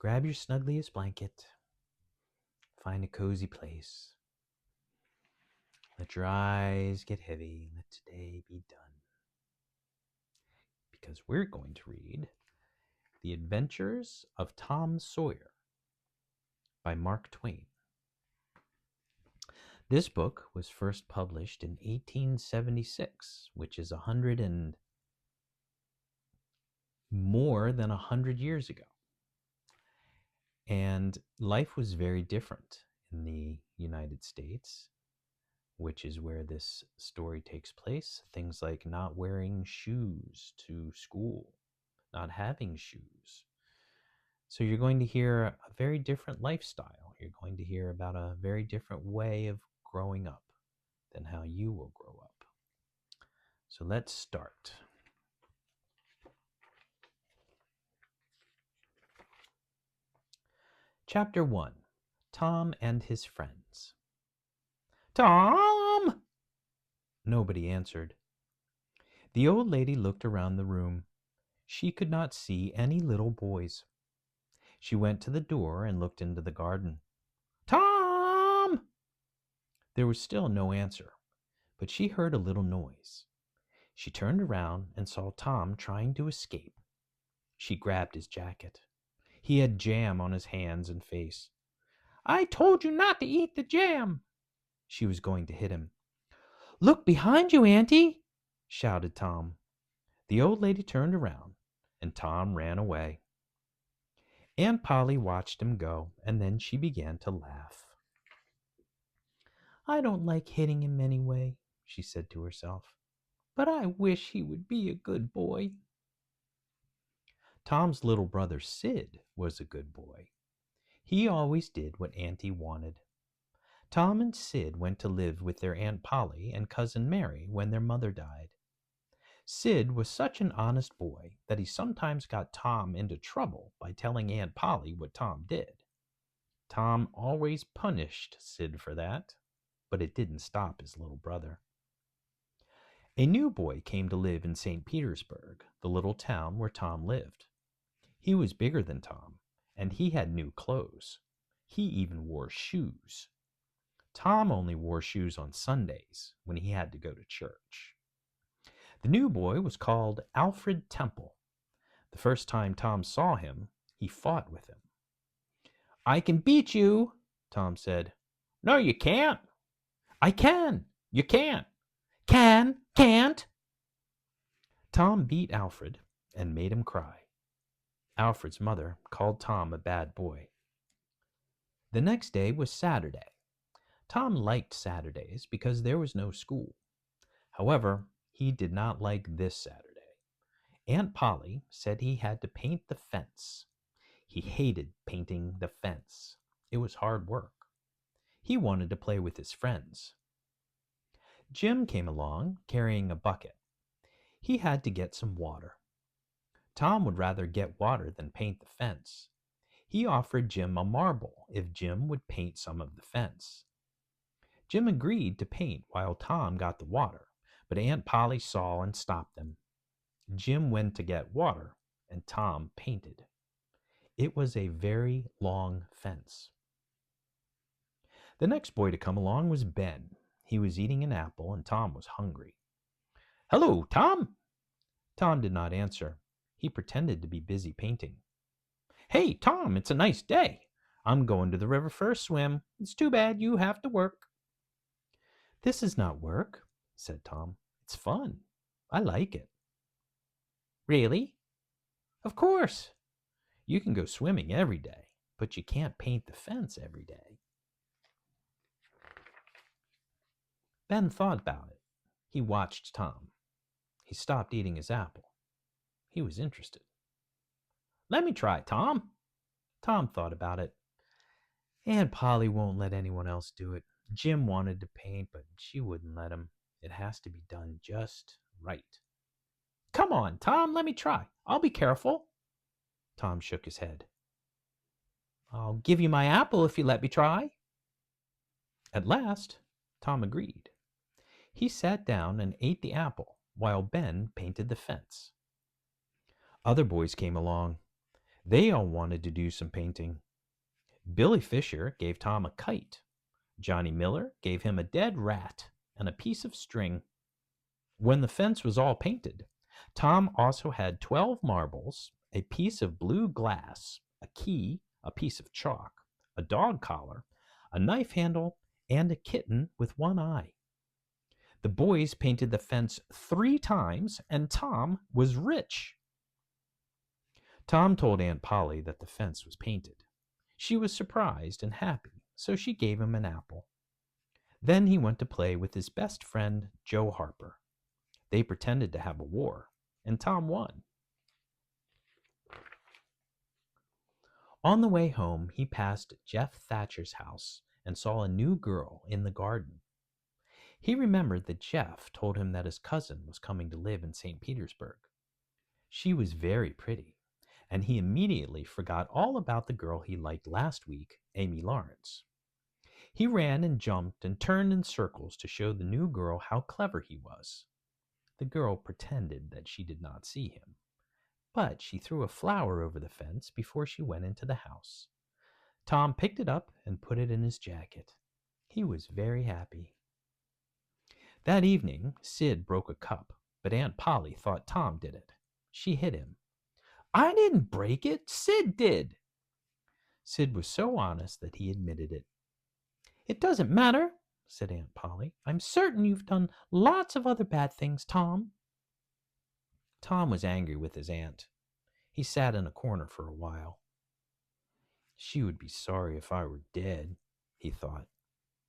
grab your snuggliest blanket, find a cozy place. Let your eyes get heavy. Let today be done. Because we're going to read The Adventures of Tom Sawyer by Mark Twain. This book was first published in 1876, which is more than 100 years ago. And life was very different in the United States, which is where this story takes place. Things like not wearing shoes to school, not having shoes. So you're going to hear a very different lifestyle. You're going to hear about a very different way of growing up than how you will grow up. So let's start. Chapter 1. Tom and his Friends. Tom! Nobody answered. The old lady looked around the room. She could not see any little boys. She went to the door and looked into the garden. Tom! There was still no answer, but she heard a little noise. She turned around and saw Tom trying to escape. She grabbed his jacket. He had jam on his hands and face. I told you not to eat the jam. She was going to hit him. Look behind you, Auntie, shouted Tom. The old lady turned around, and Tom ran away. Aunt Polly watched him go, and then she began to laugh. I don't like hitting him anyway, she said to herself, but I wish he would be a good boy. Tom's little brother Sid was a good boy. He always did what Auntie wanted. Tom and Sid went to live with their Aunt Polly and Cousin Mary when their mother died. Sid was such an honest boy that he sometimes got Tom into trouble by telling Aunt Polly what Tom did. Tom always punished Sid for that, but it didn't stop his little brother. A new boy came to live in St. Petersburg, the little town where Tom lived. He was bigger than Tom, and he had new clothes. He even wore shoes. Tom only wore shoes on Sundays when he had to go to church. The new boy was called Alfred Temple. The first time Tom saw him, he fought with him. I can beat you, Tom said. No, you can't. I can. You can't. Can, can't. Tom beat Alfred and made him cry. Alfred's mother called Tom a bad boy. The next day was Saturday. Tom liked Saturdays because there was no school. However, he did not like this Saturday. Aunt Polly said he had to paint the fence. He hated painting the fence. It was hard work. He wanted to play with his friends. Jim came along carrying a bucket. He had to get some water. Tom would rather get water than paint the fence. He offered Jim a marble if Jim would paint some of the fence. Jim agreed to paint while Tom got the water, but Aunt Polly saw and stopped them. Jim went to get water, and Tom painted. It was a very long fence. The next boy to come along was Ben. He was eating an apple, and Tom was hungry. Hello, Tom! Tom did not answer. He pretended to be busy painting. Hey, Tom, it's a nice day. I'm going to the river for a swim. It's too bad you have to work. This is not work, said Tom. It's fun. I like it. Really? Of course. You can go swimming every day, but you can't paint the fence every day. Ben thought about it. He watched Tom. He stopped eating his apple. He was interested. Let me try, Tom. Tom thought about it. Aunt Polly won't let anyone else do it. Jim wanted to paint, but she wouldn't let him. It has to be done just right. Come on, Tom, let me try. I'll be careful. Tom shook his head. I'll give you my apple if you let me try. At last, Tom agreed. He sat down and ate the apple while Ben painted the fence. Other boys came along. They all wanted to do some painting. Billy Fisher gave Tom a kite. Johnny Miller gave him a dead rat and a piece of string. When the fence was all painted, Tom also had 12 marbles, a piece of blue glass, a key, a piece of chalk, a dog collar, a knife handle, and a kitten with one eye. The boys painted the fence 3 times, and Tom was rich. Tom told Aunt Polly that the fence was painted. She was surprised and happy, so she gave him an apple. Then he went to play with his best friend, Joe Harper. They pretended to have a war, and Tom won. On the way home, he passed Jeff Thatcher's house and saw a new girl in the garden. He remembered that Jeff told him that his cousin was coming to live in St. Petersburg. She was very pretty, and he immediately forgot all about the girl he liked last week, Amy Lawrence. He ran and jumped and turned in circles to show the new girl how clever he was. The girl pretended that she did not see him, but she threw a flower over the fence before she went into the house. Tom picked it up and put it in his jacket. He was very happy. That evening, Sid broke a cup, but Aunt Polly thought Tom did it. She hit him. "I didn't break it. Sid did." Sid was so honest that he admitted it. "It doesn't matter," said Aunt Polly. "I'm certain you've done lots of other bad things, Tom." Tom was angry with his aunt. He sat in a corner for a while. She would be sorry if I were dead, he thought.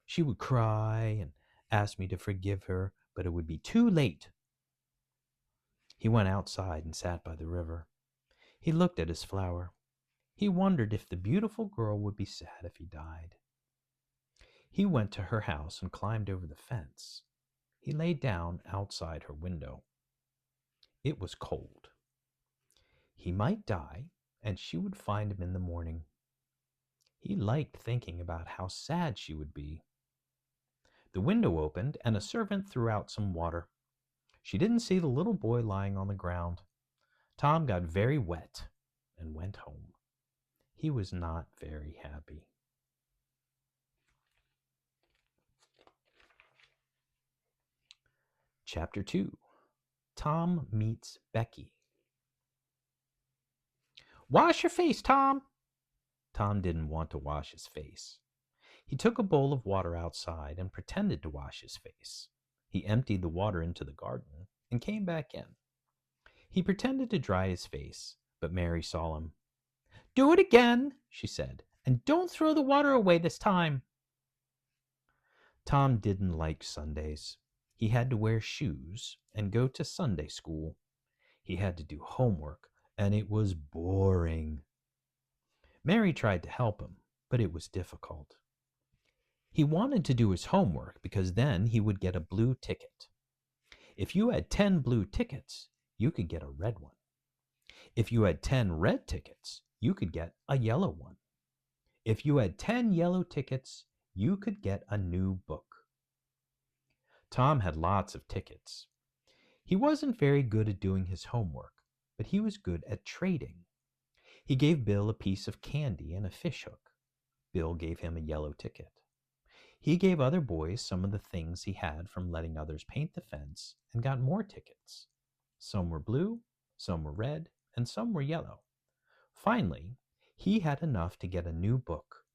She would cry and ask me to forgive her, but it would be too late. He went outside and sat by the river. He looked at his flower. He wondered if the beautiful girl would be sad if he died. He went to her house and climbed over the fence. He lay down outside her window. It was cold. He might die, and she would find him in the morning. He liked thinking about how sad she would be. The window opened, and a servant threw out some water. She didn't see the little boy lying on the ground. Tom got very wet and went home. He was not very happy. Chapter 2. Tom Meets Becky. "Wash your face, Tom." Tom didn't want to wash his face. He took a bowl of water outside and pretended to wash his face. He emptied the water into the garden and came back in. He pretended to dry his face, but Mary saw him. "Do it again," she said, "and don't throw the water away this time." Tom didn't like Sundays. He had to wear shoes and go to Sunday school. He had to do homework, and it was boring. Mary tried to help him, but it was difficult. He wanted to do his homework because then he would get a blue ticket. If you had 10 blue tickets, you could get a red one. If you had 10 red tickets, you could get a yellow one. If you had 10 yellow tickets, you could get a new book. Tom had lots of tickets. He wasn't very good at doing his homework, but he was good at trading. He gave Bill a piece of candy and a fish hook. Bill gave him a yellow ticket. He gave other boys some of the things he had from letting others paint the fence and got more tickets. Some were blue, some were red, and some were yellow. Finally, he had enough to get a new book.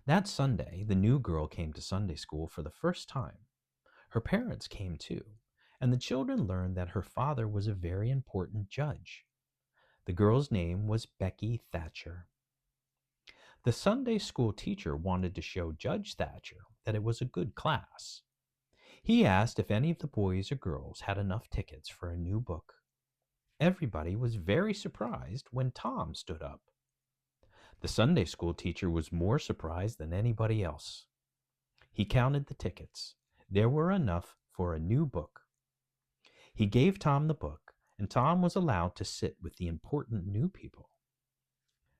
That Sunday, the new girl came to Sunday school for the first time. Her parents came too, and the children learned that her father was a very important judge. The girl's name was Becky Thatcher. The Sunday school teacher wanted to show Judge Thatcher that it was a good class. He asked if any of the boys or girls had enough tickets for a new book. Everybody was very surprised when Tom stood up. The Sunday school teacher was more surprised than anybody else. He counted the tickets. There were enough for a new book. He gave Tom the book, and Tom was allowed to sit with the important new people.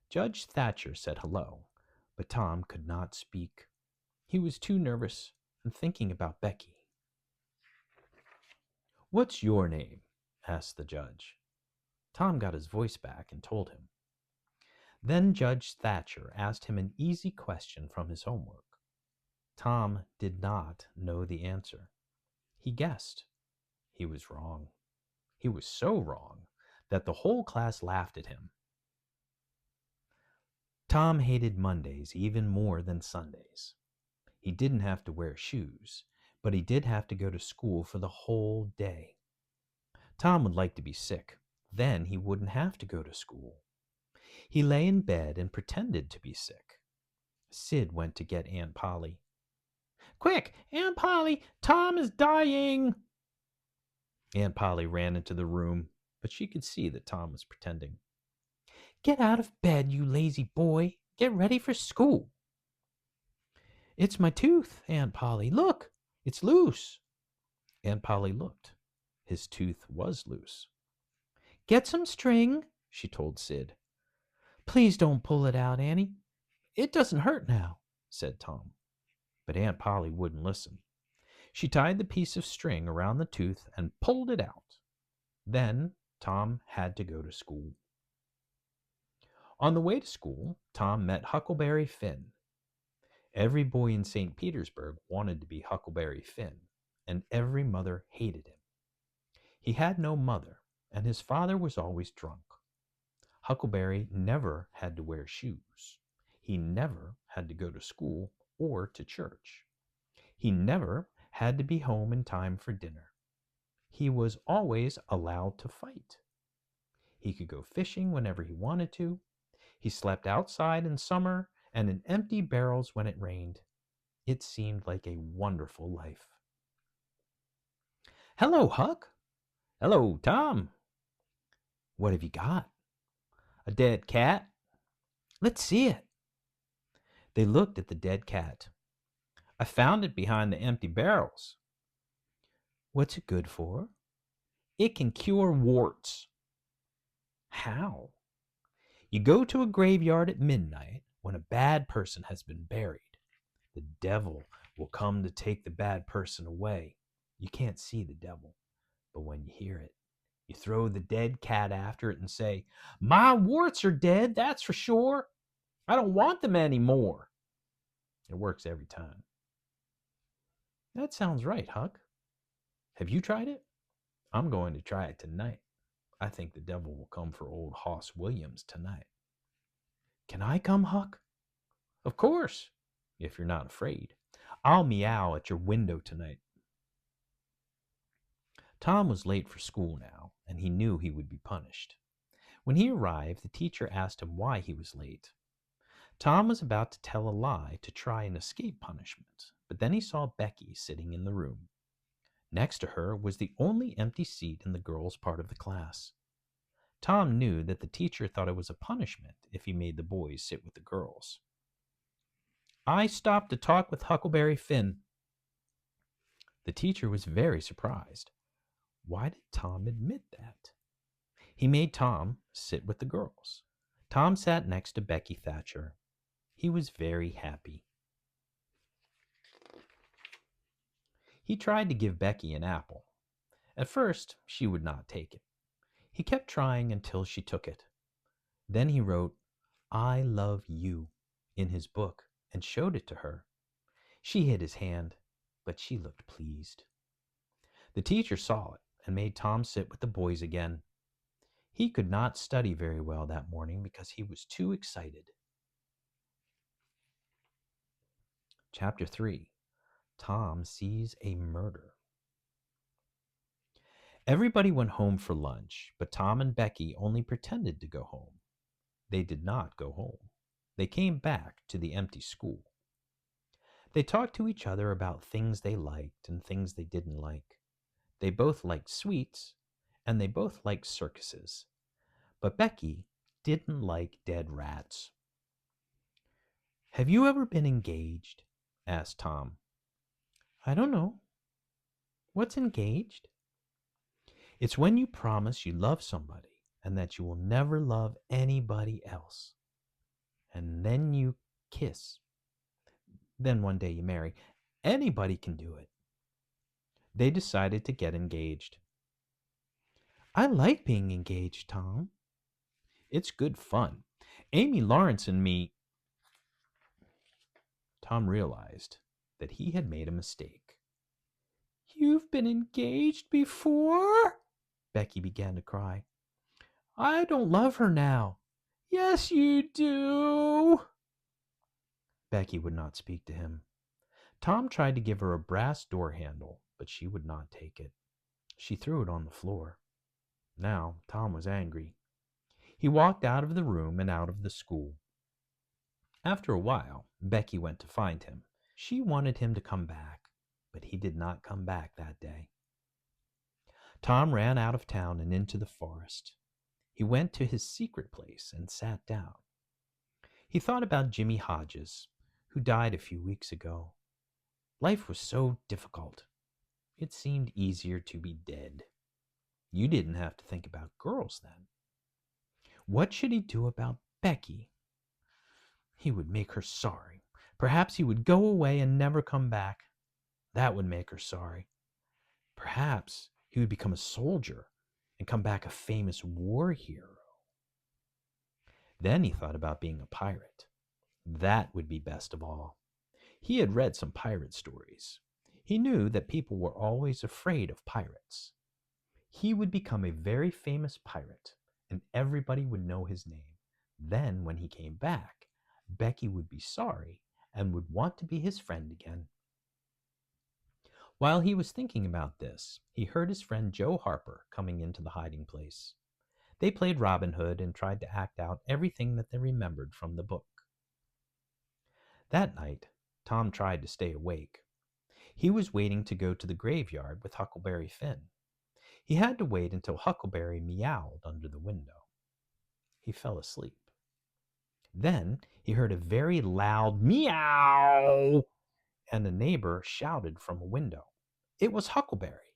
Judge Thatcher said hello, but Tom could not speak. He was too nervous and thinking about Becky. "What's your name?" asked the judge. Tom got his voice back and told him. Then Judge Thatcher asked him an easy question from his homework. Tom did not know the answer. He guessed. He was wrong. He was so wrong that the whole class laughed at him. Tom hated Mondays even more than Sundays. He didn't have to wear shoes, but he did have to go to school for the whole day. Tom would like to be sick. Then he wouldn't have to go to school. He lay in bed and pretended to be sick. Sid went to get Aunt Polly. "Quick, Aunt Polly, Tom is dying!" Aunt Polly ran into the room, but she could see that Tom was pretending. "Get out of bed, you lazy boy. Get ready for school." "It's my tooth, Aunt Polly. Look, it's loose." Aunt Polly looked. His tooth was loose. "Get some string," she told Sid. "Please don't pull it out, Annie. It doesn't hurt now," said Tom. But Aunt Polly wouldn't listen. She tied the piece of string around the tooth and pulled it out. Then Tom had to go to school. On the way to school, Tom met Huckleberry Finn. Every boy in St. Petersburg wanted to be Huckleberry Finn, and every mother hated him. He had no mother, and his father was always drunk. Huckleberry never had to wear shoes. He never had to go to school or to church. He never had to be home in time for dinner. He was always allowed to fight. He could go fishing whenever he wanted to. He slept outside in summer and in empty barrels when it rained. It seemed like a wonderful life. "Hello, Huck." "Hello, Tom." "What have you got?" "A dead cat." "Let's see it." They looked at the dead cat. "I found it behind the empty barrels." "What's it good for?" "It can cure warts." "How?" "You go to a graveyard at midnight when a bad person has been buried. The devil will come to take the bad person away. You can't see the devil, but when you hear it, you throw the dead cat after it and say, 'My warts are dead, that's for sure. I don't want them anymore.' It works every time." "That sounds right, Huck. Have you tried it?" "I'm going to try it tonight. I think the devil will come for old Hoss Williams tonight." "Can I come, Huck?" "Of course, if you're not afraid. I'll meow at your window tonight." Tom was late for school now, and he knew he would be punished. When he arrived, the teacher asked him why he was late. Tom was about to tell a lie to try and escape punishment, but then he saw Becky sitting in the room. Next to her was the only empty seat in the girls' part of the class. Tom knew that the teacher thought it was a punishment if he made the boys sit with the girls. "I stopped to talk with Huckleberry Finn." The teacher was very surprised. Why did Tom admit that? He made Tom sit with the girls. Tom sat next to Becky Thatcher. He was very happy. He tried to give Becky an apple. At first, she would not take it. He kept trying until she took it. Then he wrote, "I love you," in his book and showed it to her. She hid his hand, but she looked pleased. The teacher saw it and made Tom sit with the boys again. He could not study very well that morning because he was too excited. Chapter 3. Tom Sees a Murder. Everybody went home for lunch, but Tom and Becky only pretended to go home. They did not go home. They came back to the empty school. They talked to each other about things they liked and things they didn't like. They both liked sweets, and they both liked circuses. But Becky didn't like dead rats. "Have you ever been engaged?" asked Tom. "I don't know." "What's engaged?" "It's when you promise you love somebody and that you will never love anybody else. And then you kiss. Then one day you marry. Anybody can do it." They decided to get engaged. I like being engaged, Tom. It's good fun. Amy Lawrence and me. Tom realized that he had made a mistake. You've been engaged before? Becky began to cry. I don't love her now. Yes, you do. Becky would not speak to him. Tom tried to give her a brass door handle, but she would not take it. She threw it on the floor. Now Tom was angry. He walked out of the room and out of the school. After a while, Becky went to find him. She wanted him to come back, but he did not come back that day. Tom ran out of town and into the forest. He went to his secret place and sat down. He thought about Jimmy Hodges, who died a few weeks ago. Life was so difficult. It seemed easier to be dead. You didn't have to think about girls then. What should he do about Becky? He would make her sorry. Perhaps he would go away and never come back. That would make her sorry. Perhaps he would become a soldier and come back a famous war hero. Then he thought about being a pirate. That would be best of all. He had read some pirate stories. He knew that people were always afraid of pirates. He would become a very famous pirate, and everybody would know his name. Then, when he came back, Becky would be sorry and would want to be his friend again. While he was thinking about this, he heard his friend Joe Harper coming into the hiding place. They played Robin Hood and tried to act out everything that they remembered from the book. That night, Tom tried to stay awake. He was waiting to go to the graveyard with Huckleberry Finn. He had to wait until Huckleberry meowed under the window. He fell asleep. Then he heard a very loud meow, and a neighbor shouted from a window. It was Huckleberry.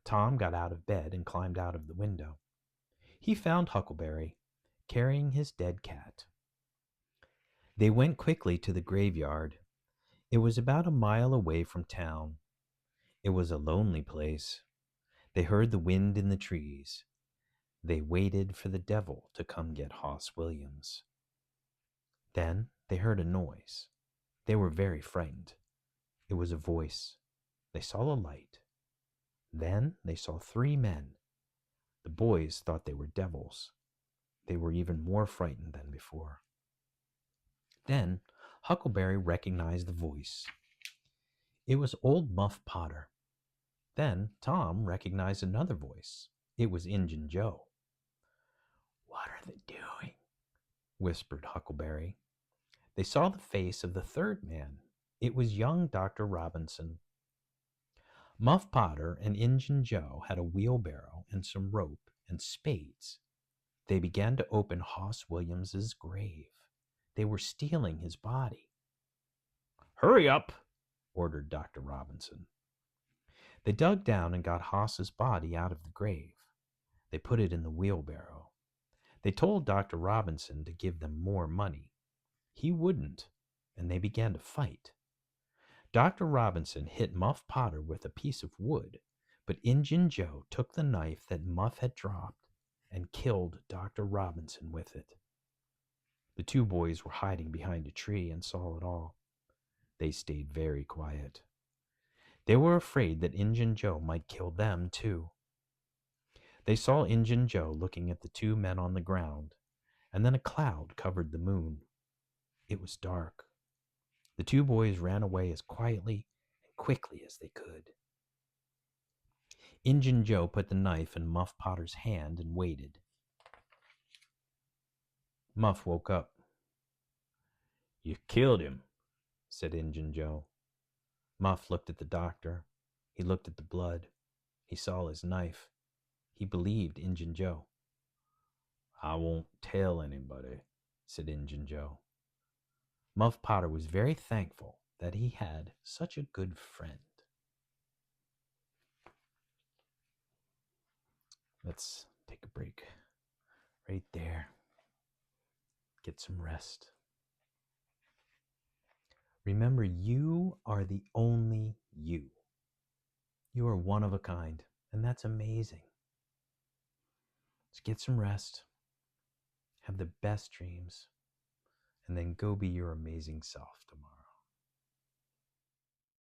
Tom got out of bed and climbed out of the window. He found Huckleberry carrying his dead cat. They went quickly to the graveyard. It was about a mile away from town. It was a lonely place. They heard the wind in the trees. They waited for the devil to come get Hoss Williams. Then they heard a noise. They were very frightened. It was a voice. They saw a light. Then they saw 3 men. The boys thought they were devils. They were even more frightened than before. Then Huckleberry recognized the voice. It was old Muff Potter. Then Tom recognized another voice. It was Injun Joe. What are they doing? Whispered Huckleberry. They saw the face of the 3rd man. It was young Dr. Robinson. Muff Potter and Injun Joe had a wheelbarrow and some rope and spades. They began to open Hoss Williams's grave. They were stealing his body. Hurry up, ordered Dr. Robinson. They dug down and got Hoss's body out of the grave. They put it in the wheelbarrow. They told Dr. Robinson to give them more money. He wouldn't, and they began to fight. Dr. Robinson hit Muff Potter with a piece of wood, but Injun Joe took the knife that Muff had dropped and killed Dr. Robinson with it. The 2 boys were hiding behind a tree and saw it all. They stayed very quiet. They were afraid that Injun Joe might kill them too. They saw Injun Joe looking at the 2 men on the ground, and then a cloud covered the moon. It was dark. The 2 boys ran away as quietly and quickly as they could. Injun Joe put the knife in Muff Potter's hand and waited. Muff woke up. You killed him, said Injun Joe. Muff looked at the doctor. He looked at the blood. He saw his knife. He believed Injun Joe. I won't tell anybody, said Injun Joe. Muff Potter was very thankful that he had such a good friend. Let's take a break right there. Get some rest. Remember, you are the only you. You are one of a kind, and that's amazing. So get some rest, have the best dreams, and then go be your amazing self tomorrow.